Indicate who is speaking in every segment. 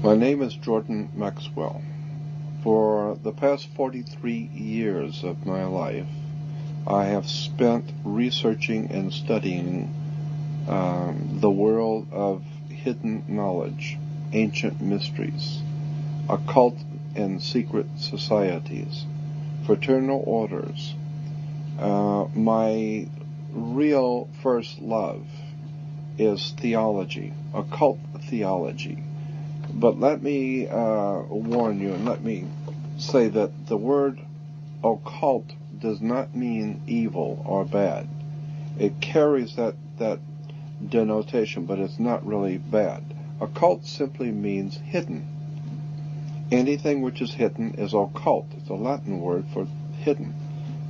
Speaker 1: My name is Jordan Maxwell. For the past 43 years of my life, I have spent researching and studying the world of hidden knowledge, ancient mysteries, occult and secret societies, fraternal orders. My real first love is theology, occult theology. But let me warn you, and let me say that the word occult does not mean evil or bad. It carries that denotation, but it's not really bad. Occult simply means hidden. Anything which is hidden is occult. It's a Latin word for hidden.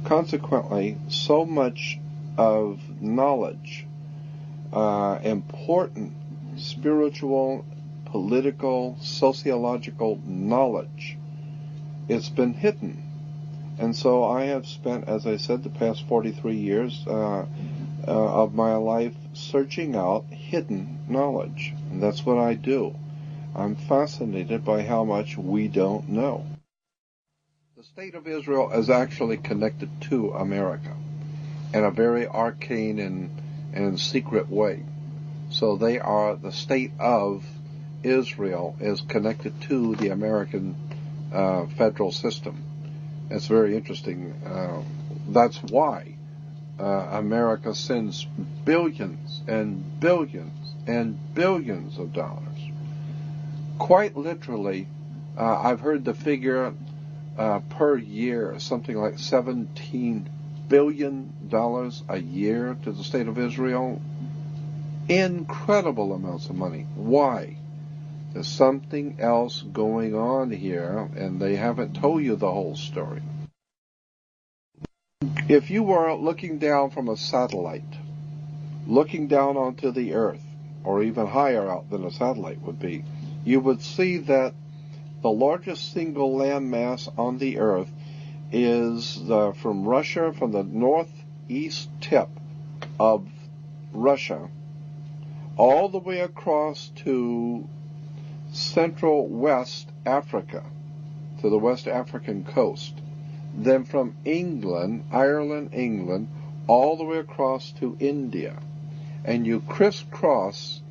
Speaker 1: Consequently, so much of knowledge, important spiritual, political, sociological knowledge, it's been hidden. And so I have spent, as I said, the past 43 years of my life searching out hidden knowledge. And that's what I do. I'm fascinated by how much we don't know. The state of Israel is actually connected to America in a very arcane and secret way. So they are, the state of Israel is connected to the American federal system. It's very interesting. That's why America sends billions and billions and billions of dollars. Quite literally, I've heard the figure per year, something like $17 billion a year to the state of Israel. Incredible amounts of money. Why? There's something else going on here, and they haven't told you the whole story. If you were looking down from a satellite, looking down onto the earth, or even higher out than a satellite would be, you would see that the largest single landmass on the earth is from Russia, from the northeast tip of Russia, all the way across to Central West Africa, to the West African coast. Then from England, England, all the way across to India. And you crisscross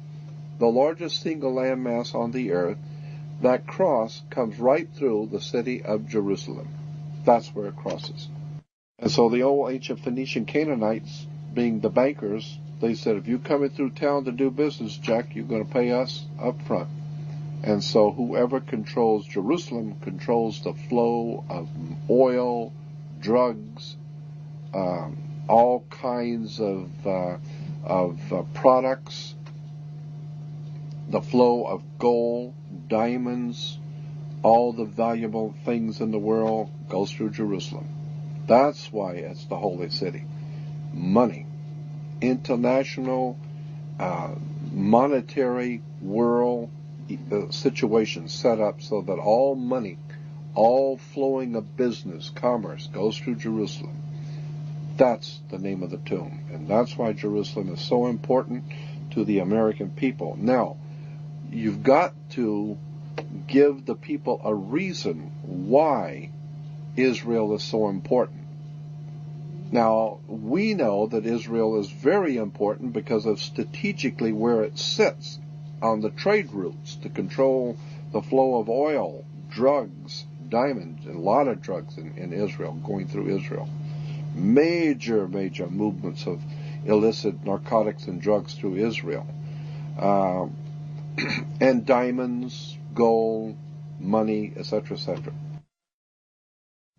Speaker 1: the largest single landmass on the earth. That cross comes right through the city of Jerusalem. That's where it crosses. And so the old ancient Phoenician Canaanites, being the bankers, they said, if you come in through town to do business, Jack, you're going to pay us up front. And so whoever controls Jerusalem controls the flow of oil, drugs, all kinds of products, the flow of gold, diamonds, all the valuable things in the world goes through Jerusalem. That's why it's the holy city. Money. International, monetary world situation set up so that all money, all flowing of business, commerce, goes through Jerusalem. That's the name of the tomb. And that's why Jerusalem is so important to the American people. Now, you've got to give the people a reason why Israel is so important. Now, we know that Israel is very important because of strategically where it sits on the trade routes to control the flow of oil, drugs, diamonds, and a lot of drugs in Israel, going through Israel. Major movements of illicit narcotics and drugs through Israel. And diamonds, gold, money, etc., etc.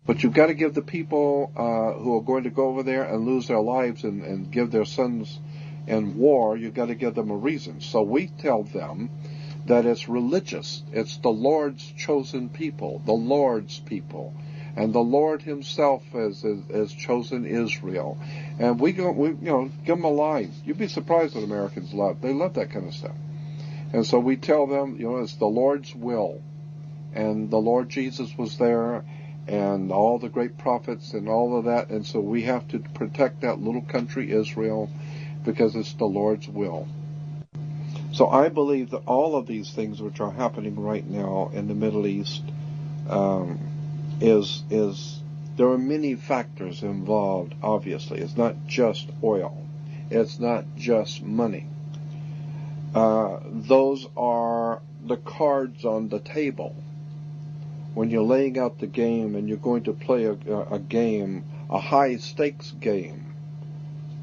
Speaker 1: But you've got to give the people who are going to go over there and lose their lives and give their sons in war, you've got to give them a reason. So we tell them that it's religious. It's the Lord's chosen people, the Lord's people. And the Lord himself has chosen Israel. And we give them a line. You'd be surprised what Americans love. They love that kind of stuff. And so we tell them, it's the Lord's will. And the Lord Jesus was there, and all the great prophets and all of that. And so we have to protect that little country, Israel, because it's the Lord's will. So I believe that all of these things which are happening right now in the Middle East there are many factors involved, obviously. It's not just oil. It's not just money. Those are the cards on the table. When you're laying out the game and you're going to play a game, a high-stakes game,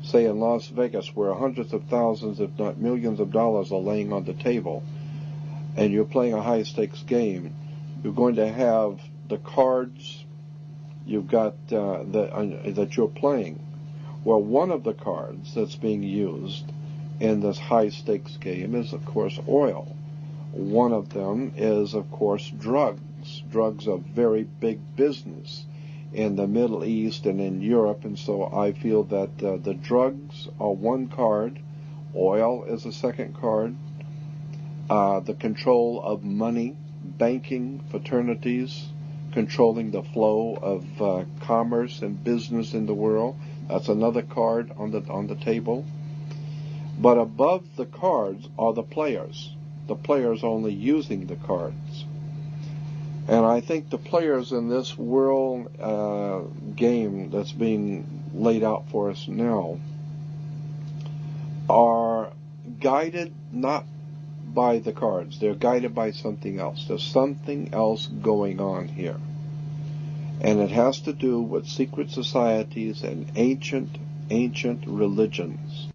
Speaker 1: say in Las Vegas, where hundreds of thousands, if not millions of dollars are laying on the table, and you're playing a high-stakes game, you're going to have the cards you've got that you're playing. Well, one of the cards that's being used in this high-stakes game is, of course, oil. One of them is, of course, drugs. Drugs are very big business in the Middle East and in Europe, and so I feel that the drugs are one card, oil is a second card, the control of money, banking, fraternities, controlling the flow of commerce and business in the world, that's another card on the table. But above the cards are the players only using the cards. And I think the players in this world game that's being laid out for us now are guided not by the cards. They're guided by something else. There's something else going on here. And it has to do with secret societies and ancient religions